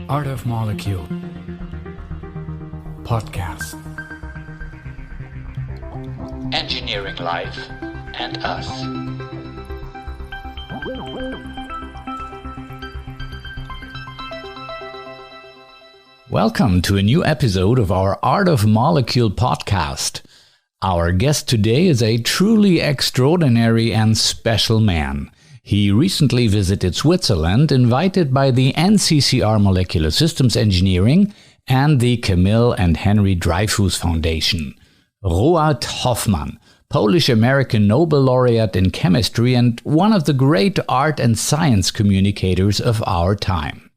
Art of Molecule Podcast. Engineering Life and Us. Welcome to a new episode of our Art of Molecule podcast. Our guest today is a truly extraordinary and special man. He recently visited Switzerland, invited by the NCCR Molecular Systems Engineering and the Camille and Henry Dreyfus Foundation. Roald Hoffmann, Polish-American Nobel laureate in chemistry and one of the great art and science communicators of our time.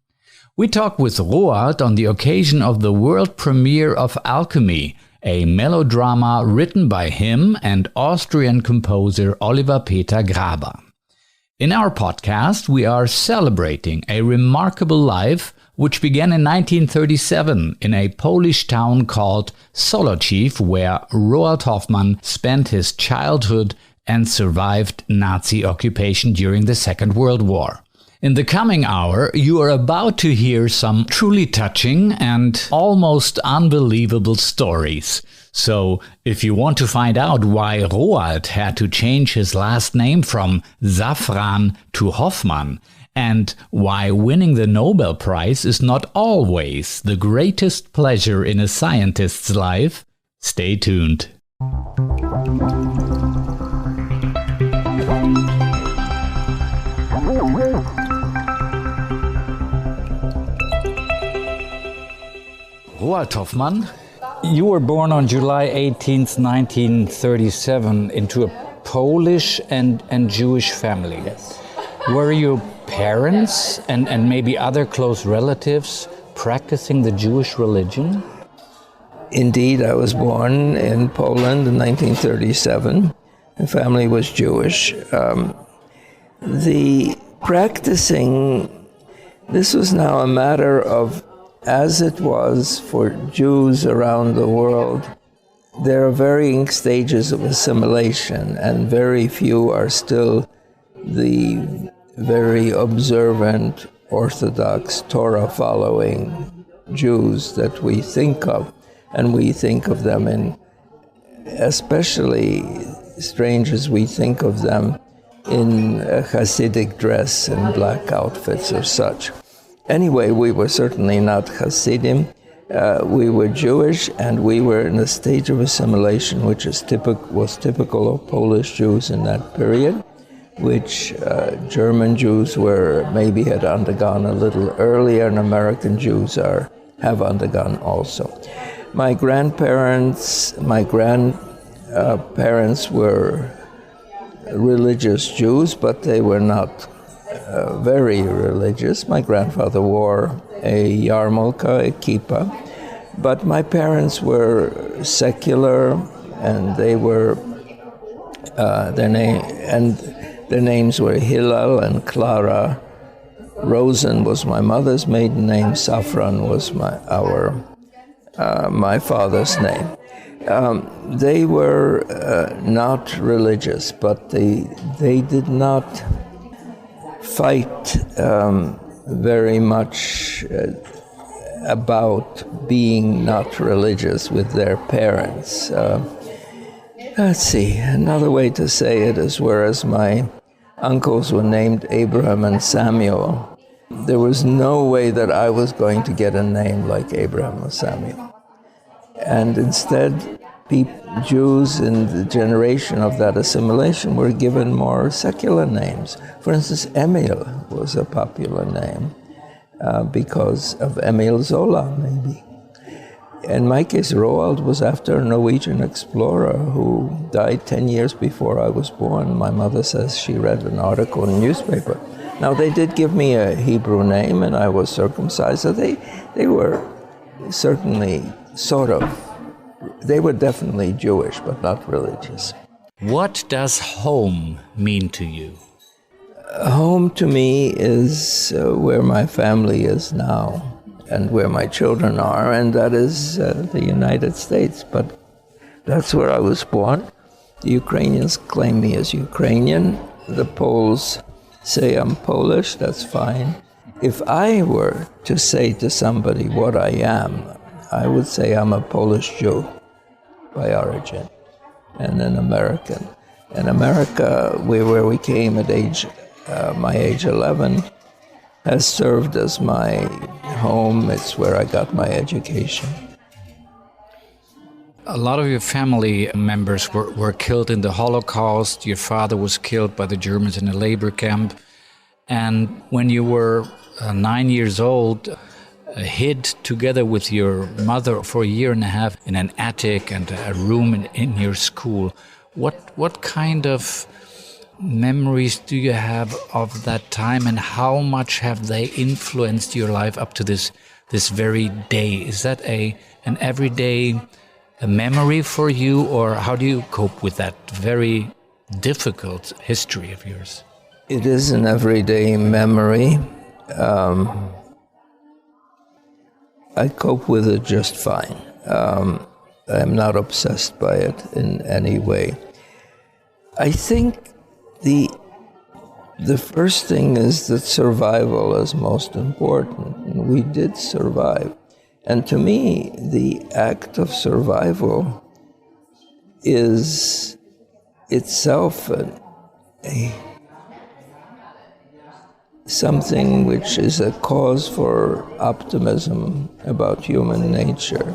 We talk with Roald on the occasion of the world premiere of Alchemy, a melodrama written by him and Austrian composer Oliver Peter Graber. In our podcast, we are celebrating a remarkable life which began in 1937 in a Polish town called Złoczów, where Roald Hoffmann spent his childhood and survived Nazi occupation during the Second World War. In the coming hour, you are about to hear some truly touching and almost unbelievable stories. So, if you want to find out why Roald had to change his last name from Safran to Hoffmann, and why winning the Nobel Prize is not always the greatest pleasure in a scientist's life, stay tuned. Roald Hoffmann, you were born on July 18th, 1937 into a Polish and Jewish family. Yes. Were your parents and maybe other close relatives practicing the Jewish religion? Indeed, I was born in Poland in 1937. My family was Jewish. The practicing, this was now a matter of, as it was for Jews around the world, there are varying stages of assimilation, and very few are still the very observant, Orthodox, Torah-following Jews that we think of, and we think of them in, especially strange as we think of them, in a Hasidic dress and black outfits or such. Anyway, we were certainly not Hasidim. We were Jewish, and we were in a stage of assimilation which was typical of Polish Jews in that period, which German Jews had undergone a little earlier, and American Jews have undergone also. My grandparents were religious Jews, but they were not very religious. My grandfather wore a yarmulke, a kippah, but my parents were secular, and they were their names were Hillel and Clara. Rosen was my mother's maiden name. Safran was my father's name. They were not religious, but they did not fight very much about being not religious with their parents. Let's see, another way to say it is, whereas my uncles were named Abraham and Samuel, there was no way that I was going to get a name like Abraham or Samuel. And instead, Jews in the generation of that assimilation were given more secular names. For instance, Emil was a popular name because of Emil Zola, maybe. In my case, Roald was after a Norwegian explorer who died 10 years before I was born. My mother says she read an article in a newspaper. Now, they did give me a Hebrew name, and I was circumcised, so they were certainly they were definitely Jewish, but not religious. What does home mean to you? Home to me is where my family is now and where my children are, and that is the United States. But that's where I was born. The Ukrainians claim me as Ukrainian. The Poles say I'm Polish, that's fine. If I were to say to somebody what I am, I would say I'm a Polish Jew by origin and an American. And America, where we came at my age 11, has served as my home. It's where I got my education. A lot of your family members were killed in the Holocaust. Your father was killed by the Germans in a labor camp. And when you were 9 years old, hid together with your mother for a year and a half in an attic and a room in your school. What kind of memories do you have of that time, and how much have they influenced your life up to this very day? Is that an everyday memory for you, or how do you cope with that very difficult history of yours? It is an everyday memory. I cope with it just fine. I'm not obsessed by it in any way. I think the first thing is that survival is most important. And we did survive. And to me, the act of survival is itself something which is a cause for optimism about human nature.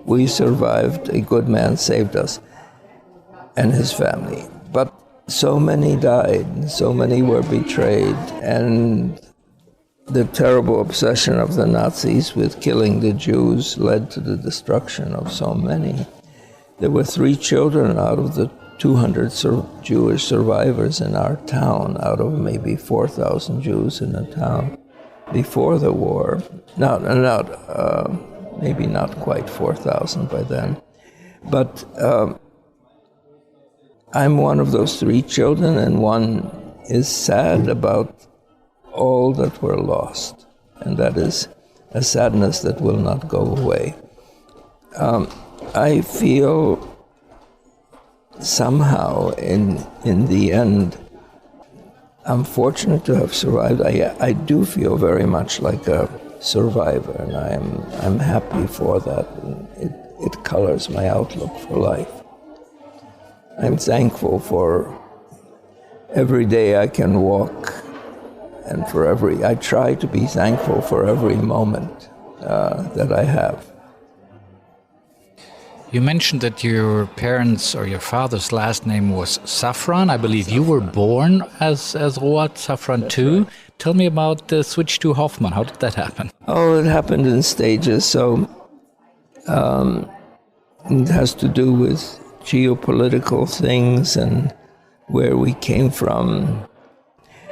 We survived, a good man saved us and his family. But so many died, so many were betrayed, and the terrible obsession of the Nazis with killing the Jews led to the destruction of so many. There were 3 children out of the 200 Jewish survivors in our town, out of maybe 4,000 Jews in the town before the war. Maybe not quite 4,000 by then. But I'm one of those 3 children, and one is sad about all that were lost. And that is a sadness that will not go away. I feel somehow in the end, I'm fortunate to have survived. I do feel very much like a survivor, and I'm happy for that. It colors my outlook for life. I'm thankful for every day I can walk, and I try to be thankful for every moment that I have. You mentioned that your parents or your father's last name was Safran. I believe you were born as Roald Safran too. Right. Tell me about the switch to Hoffmann. How did that happen? Oh, it happened in stages. So it has to do with geopolitical things and where we came from.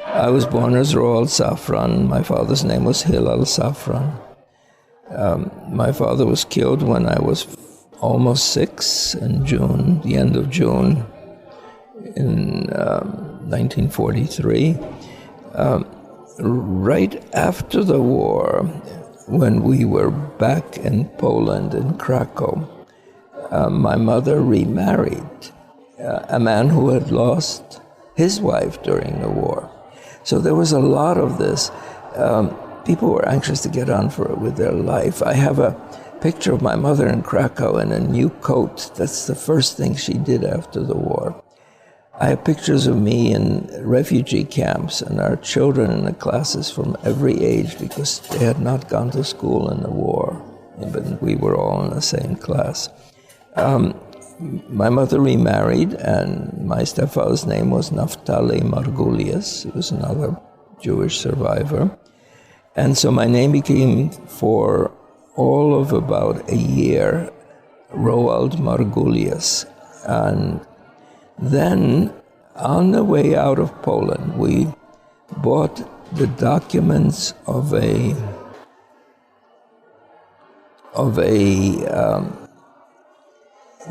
I was born as Roald Safran. My father's name was Hillel Safran. My father was killed when I was almost 6 in June, the end of June in 1943. Right after the war, when we were back in Poland, in Krakow, my mother remarried a man who had lost his wife during the war. So there was a lot of this. People were anxious to get on with their life. I have a picture of my mother in Krakow in a new coat. That's the first thing she did after the war. I have pictures of me in refugee camps and our children in the classes from every age because they had not gone to school in the war, but we were all in the same class. My mother remarried, and my stepfather's name was Naftali Margulies. He was another Jewish survivor. And so my name became, for all of about a year, Roald Margulies. And then, on the way out of Poland, we bought the documents of a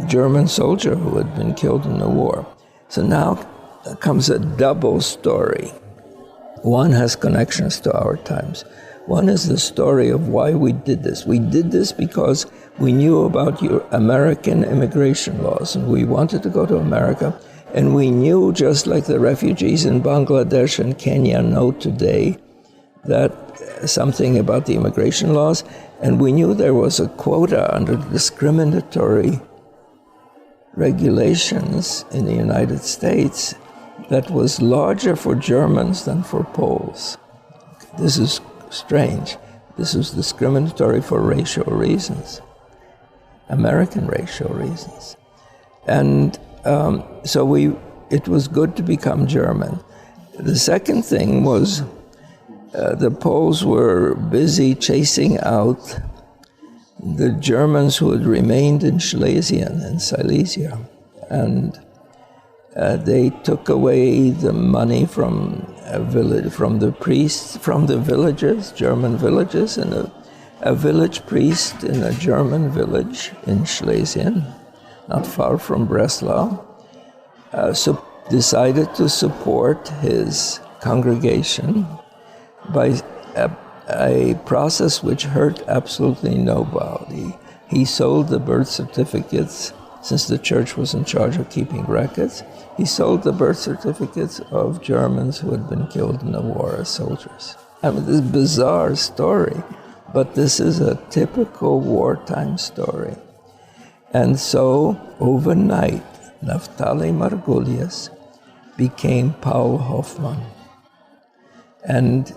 German soldier who had been killed in the war. So now comes a double story. One has connections to our times. One is the story of why we did this. We did this because we knew about your American immigration laws, and we wanted to go to America, And we knew, just like the refugees in Bangladesh and Kenya know today, that something about the immigration laws, and we knew there was a quota under discriminatory regulations in the United States that was larger for Germans than for Poles. This is strange. This was discriminatory for racial reasons, American racial reasons. And so it was good to become German. The second thing was the Poles were busy chasing out the Germans who had remained in Silesia, and they took away the money from the priests, from the villages, German villages, and a village priest in a German village in Schlesien, not far from Breslau, decided to support his congregation by a process which hurt absolutely nobody. He sold the birth certificates, since the church was in charge of keeping records. He sold the birth certificates of Germans who had been killed in the war as soldiers. I mean, this is a bizarre story, but this is a typical wartime story. And so, overnight, Naftali Margulies became Paul Hoffmann. And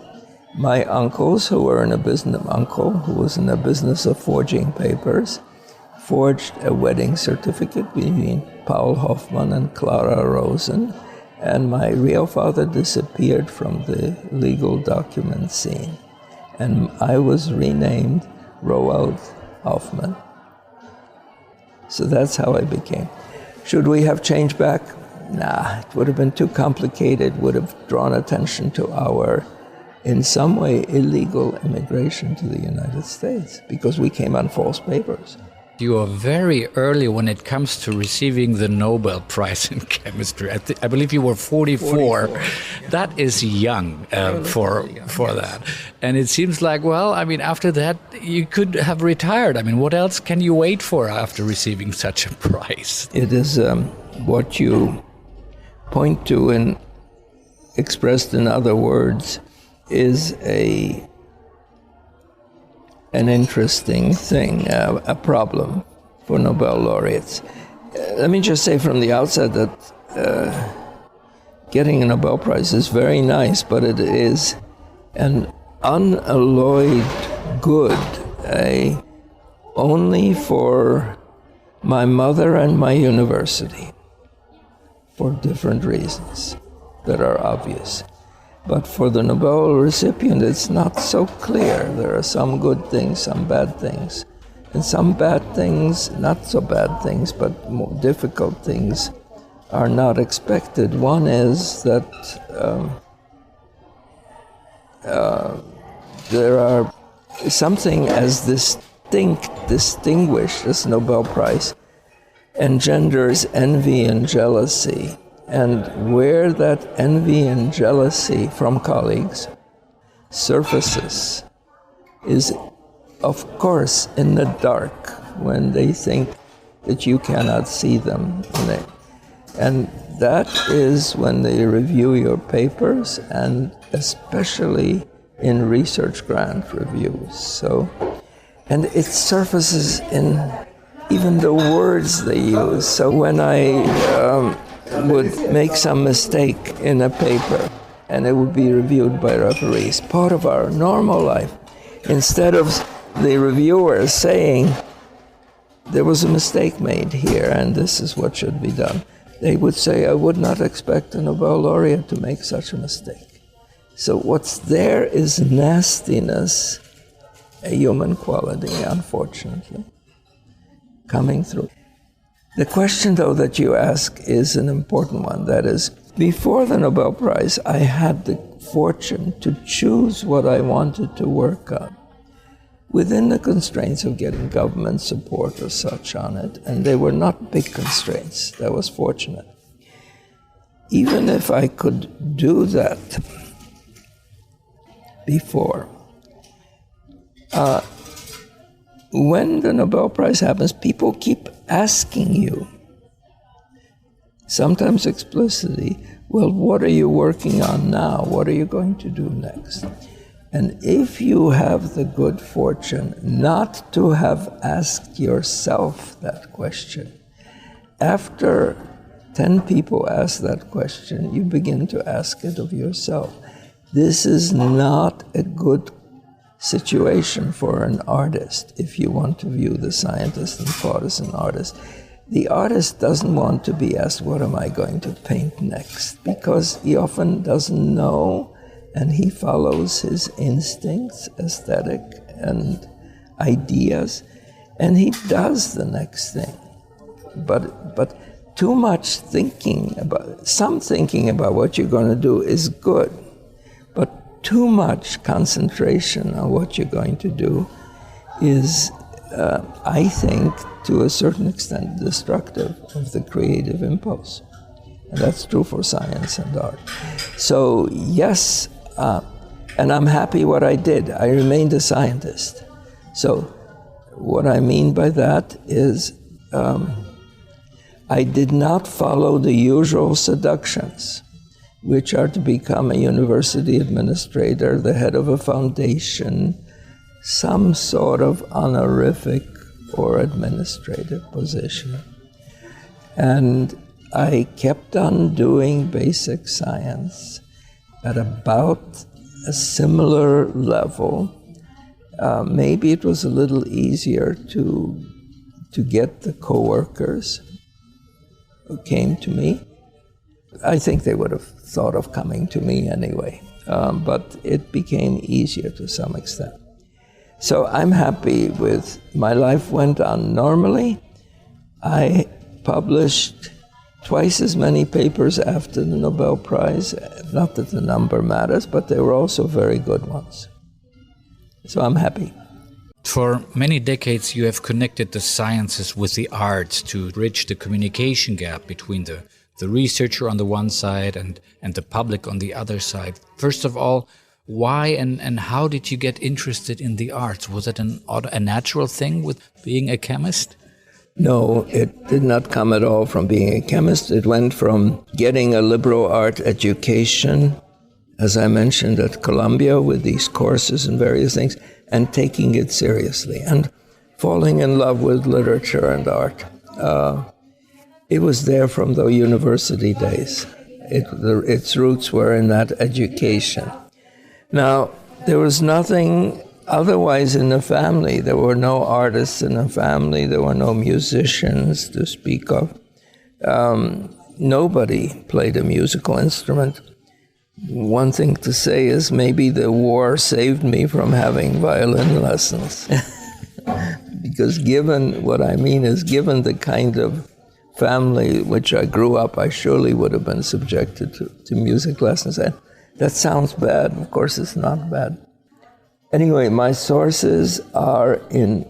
my uncles, who were in a business, uncle who was in the business of forging papers, forged a wedding certificate between Paul Hoffmann and Clara Rosen, and my real father disappeared from the legal document scene. And I was renamed Roald Hoffmann. So that's how I became. Should we have changed back? Nah, it would have been too complicated, would have drawn attention to our, in some way, illegal immigration to the United States, because we came on false papers. You are very early when it comes to receiving the Nobel Prize in Chemistry. I believe you were 44. Yeah. That is young for that. And it seems like, well, I mean, after that, you could have retired. I mean, what else can you wait for after receiving such a prize? It is what you point to and expressed in other words is an interesting thing, a problem for Nobel laureates. Let me just say from the outset that getting a Nobel Prize is very nice, but it is an unalloyed good, only for my mother and my university, for different reasons that are obvious. But for the Nobel recipient, it's not so clear. There are some good things, some bad things. And some bad things, not so bad things, but more difficult things are not expected. One is that there are something as distinguished as Nobel Prize engenders envy and jealousy. And where that envy and jealousy from colleagues surfaces is, of course, in the dark, when they think that you cannot see them. And that is when they review your papers, and especially in research grant reviews. And it surfaces in even the words they use. So when I would make some mistake in a paper, and it would be reviewed by referees, part of our normal life, instead of the reviewer saying, there was a mistake made here, and this is what should be done, they would say, I would not expect a Nobel laureate to make such a mistake. So what's there is nastiness, a human quality, unfortunately, coming through. The question, though, that you ask is an important one. That is, before the Nobel Prize, I had the fortune to choose what I wanted to work on within the constraints of getting government support or such on it, and they were not big constraints. That was fortunate. Even if I could do that before, when the Nobel Prize happens, people keep asking you, sometimes explicitly, well, what are you working on now? What are you going to do next? And if you have the good fortune not to have asked yourself that question, after 10 people ask that question, you begin to ask it of yourself. This is not a good situation for an artist if you want to view the scientist and thought as an artist. The artist doesn't want to be asked, what am I going to paint next? Because he often doesn't know, and he follows his instincts, aesthetic and ideas, and he does the next thing. But too much thinking about what you're going to do is good, but too much concentration on what you're going to do is, I think, to a certain extent, destructive of the creative impulse. And that's true for science and art. So, yes, and I'm happy what I did. I remained a scientist. So, what I mean by that is I did not follow the usual seductions, which are to become a university administrator, the head of a foundation, some sort of honorific or administrative position. And I kept on doing basic science at about a similar level. Maybe it was a little easier to get the coworkers who came to me. I think they would have thought of coming to me anyway, but it became easier to some extent. So I'm happy with my life went on normally. I published twice as many papers after the Nobel Prize, not that the number matters, but they were also very good ones. So I'm happy. For many decades, you have connected the sciences with the arts to bridge the communication gap between the researcher on the one side and the public on the other side. First of all, why and how did you get interested in the arts? Was it a natural thing with being a chemist? No, it did not come at all from being a chemist. It went from getting a liberal art education, as I mentioned, at Columbia with these courses and various things, and taking it seriously and falling in love with literature and art. It was there from the university days. Its roots were in that education. Now, there was nothing otherwise in the family. There were no artists in the family. There were no musicians to speak of. Nobody played a musical instrument. One thing to say is maybe the war saved me from having violin lessons. Because given the kind of family which I grew up, I surely would have been subjected to music lessons. And that sounds bad. Of course, it's not bad. Anyway, my sources are in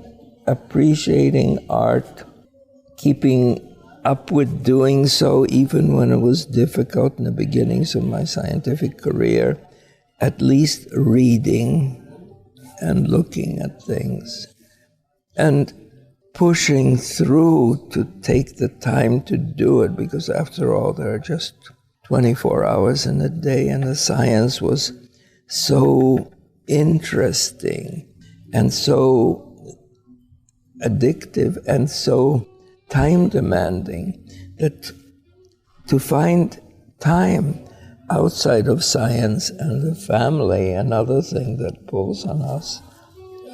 appreciating art, keeping up with doing so even when it was difficult in the beginnings of my scientific career, at least reading and looking at things, and pushing through to take the time to do it, because after all, there are just 24 hours in a day, and the science was so interesting and so addictive and so time-demanding that to find time outside of science and the family, another thing that pulls on us,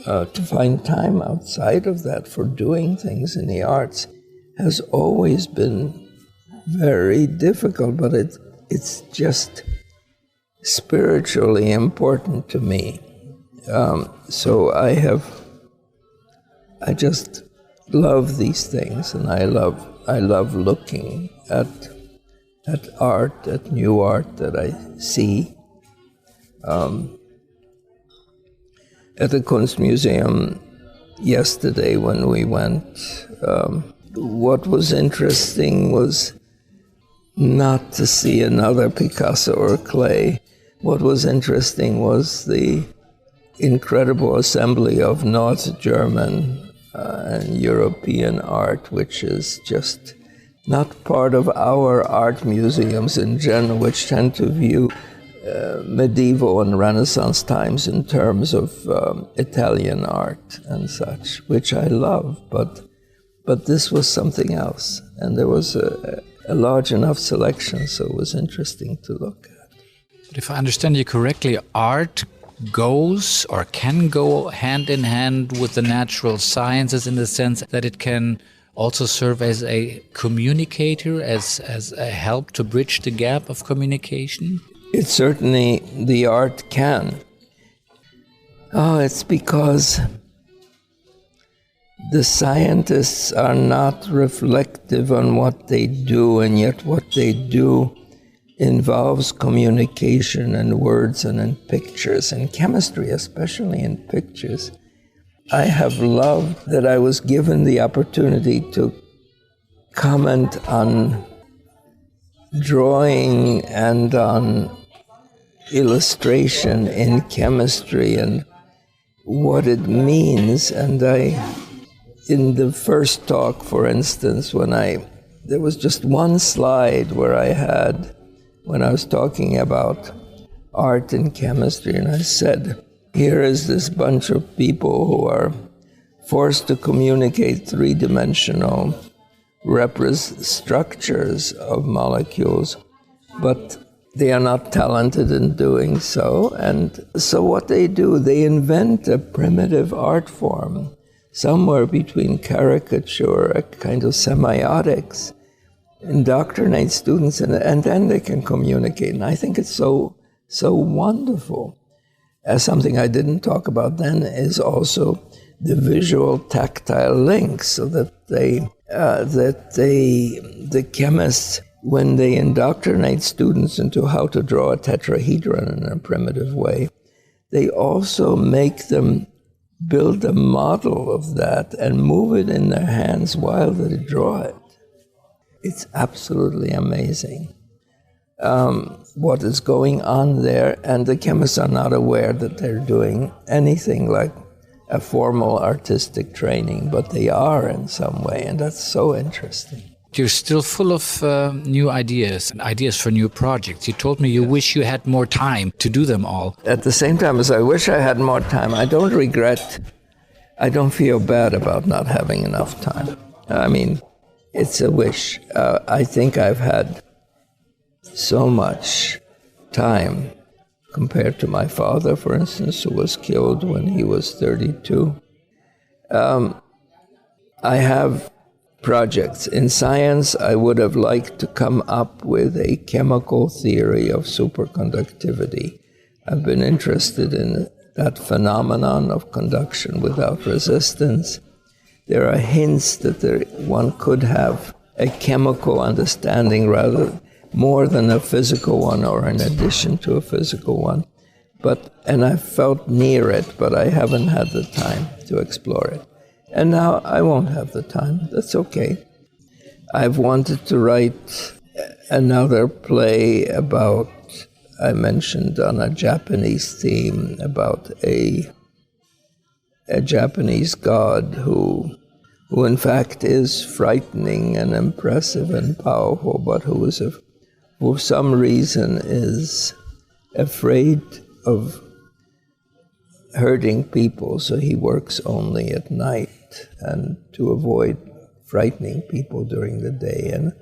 to find time outside of that for doing things in the arts has always been very difficult, but it's just spiritually important to me. So I just love these things, and I love looking at art, at new art that I see. At the Kunstmuseum yesterday when we went, what was interesting was not to see another Picasso or Klee. What was interesting was the incredible assembly of North German and European art, which is just not part of our art museums in general, which tend to view medieval and Renaissance times in terms of Italian art and such, which I love, but this was something else, and there was a large enough selection, so it was interesting to look at. But if I understand you correctly, art goes or can go hand in hand with the natural sciences in the sense that it can also serve as a communicator, as a help to bridge the gap of communication? It certainly, the art can. Oh, it's because the scientists are not reflective on what they do, and yet what they do involves communication in words and in pictures, in chemistry, especially in pictures. I have loved that I was given the opportunity to comment on drawing and on illustration in chemistry and what it means. And in the first talk, for instance, there was just one slide where when I was talking about art and chemistry, and I said, here is this bunch of people who are forced to communicate three-dimensional structures of molecules, but they are not talented in doing so. And so what they do, they invent a primitive art form, somewhere between caricature, a kind of semiotics, indoctrinate students, and then they can communicate. And I think it's so wonderful. As something I didn't talk about then is also the visual tactile links, so that the chemists, when they indoctrinate students into how to draw a tetrahedron in a primitive way, they also make them build a model of that and move it in their hands while they draw it. It's absolutely amazing what is going on there, and the chemists are not aware that they're doing anything like a formal artistic training, but they are in some way, and that's so interesting. You're still full of new ideas and ideas for new projects. You told me you wish you had more time to do them all. At the same time as I wish I had more time, I don't feel bad about not having enough time. I mean, it's a wish. I think I've had so much time compared to my father, for instance, who was killed when he was 32. I have projects. In science, I would have liked to come up with a chemical theory of superconductivity. I've been interested in that phenomenon of conduction without resistance. There are hints that one could have a chemical understanding rather more than a physical one or in addition to a physical one. And I felt near it, but I haven't had the time to explore it. And now I won't have the time. That's okay. I've wanted to write another play about, I mentioned on a Japanese theme, about a Japanese god who in fact is frightening and impressive and powerful, but who is for some reason is afraid of hurting people, so he works only at night and to avoid frightening people during the day. And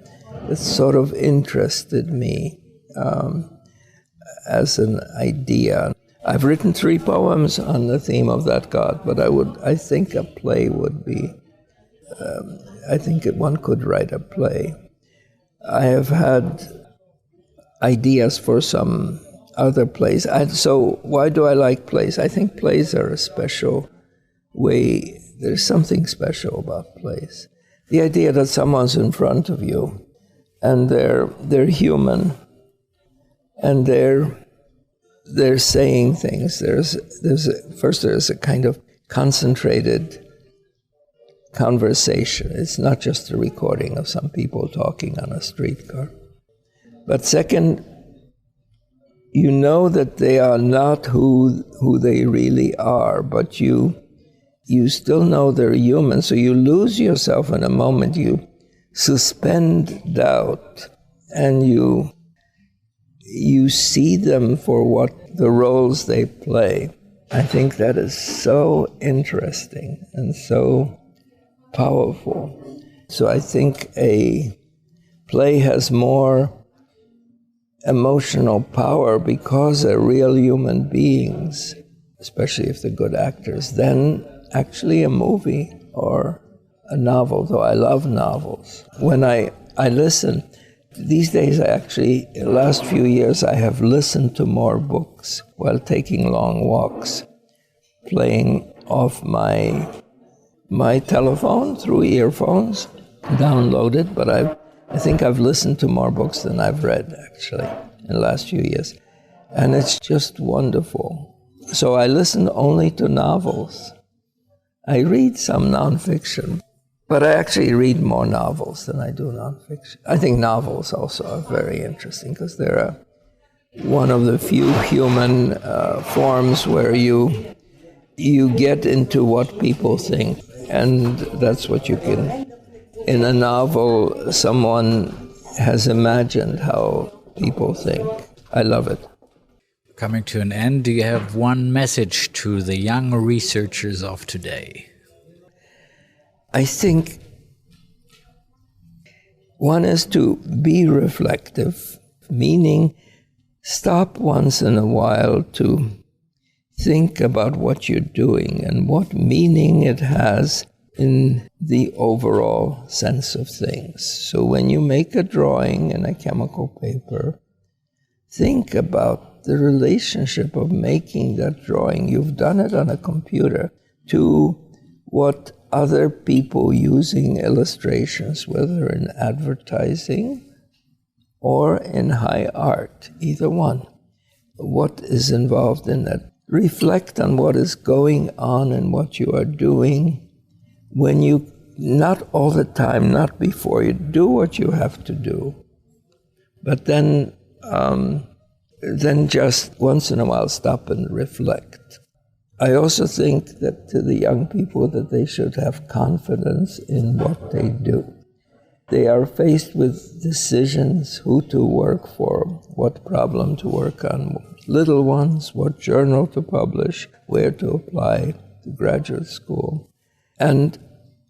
it sort of interested me as an idea. I've written 3 poems on the theme of that god, but I think a play would be, one could write a play. I have had ideas for some other plays. So why do I like plays? I think plays are a special way. There's something special about plays. The idea that someone's in front of you and they're human and they're saying things. There's a kind of concentrated conversation. It's not just a recording of some people talking on a streetcar. But second, you know that they are not who they really are, but you still know they're human, so you lose yourself in a moment. You suspend doubt and you see them for what the roles they play. I think that is so interesting and so powerful. So I think a play has more emotional power because they're real human beings, especially if they're good actors, than actually a movie or a novel, though I love novels. When I listen, these days the last few years I have listened to more books while taking long walks, playing off my telephone through earphones, downloaded, but I think I've listened to more books than I've read, actually, in the last few years. And it's just wonderful. So I listen only to novels. I read some nonfiction, but I actually read more novels than I do nonfiction. I think novels also are very interesting because they're one of the few human forms where you get into what people think, and that's what you can. In a novel, someone has imagined how people think. I love it. Coming to an end, do you have one message to the young researchers of today? I think one is to be reflective, meaning stop once in a while to think about what you're doing and what meaning it has in the overall sense of things. So when you make a drawing in a chemical paper, think about the relationship of making that drawing. You've done it on a computer to what other people using illustrations, whether in advertising or in high art, either one. What is involved in that? Reflect on what is going on and what you are doing when you, not all the time, not before you do what you have to do, but then just once in a while stop and reflect. I also think that to the young people that they should have confidence in what they do. They are faced with decisions, who to work for, what problem to work on, little ones, what journal to publish, where to apply to graduate school. And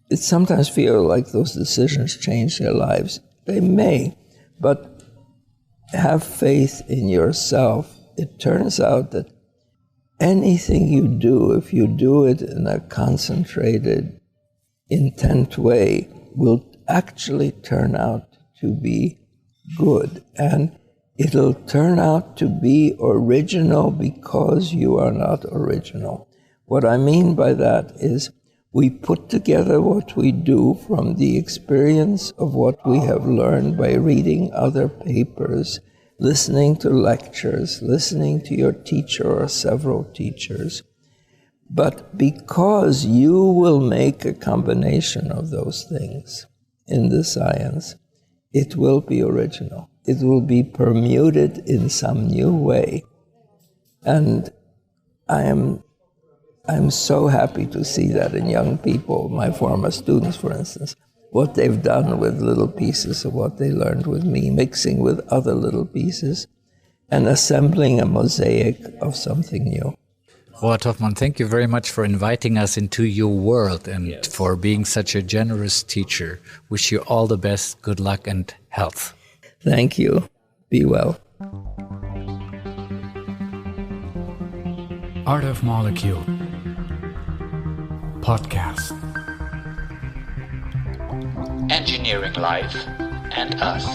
it sometimes feels like those decisions change their lives. They may, but have faith in yourself. It turns out that anything you do, if you do it in a concentrated, intent way, will actually turn out to be good. And it'll turn out to be original because you are not original. What I mean by that is we put together what we do from the experience of what we have learned by reading other papers, listening to lectures, listening to your teacher or several teachers. But because you will make a combination of those things in the science, it will be original. It will be permuted in some new way. And I'm so happy to see that in young people, my former students, for instance, what they've done with little pieces of what they learned with me, mixing with other little pieces, and assembling a mosaic of something new. Roald Hoffmann, thank you very much for inviting us into your world and for being such a generous teacher. Wish you all the best, good luck and health. Thank you. Be well. Art of Molecule Podcast. Engineering Life and Us.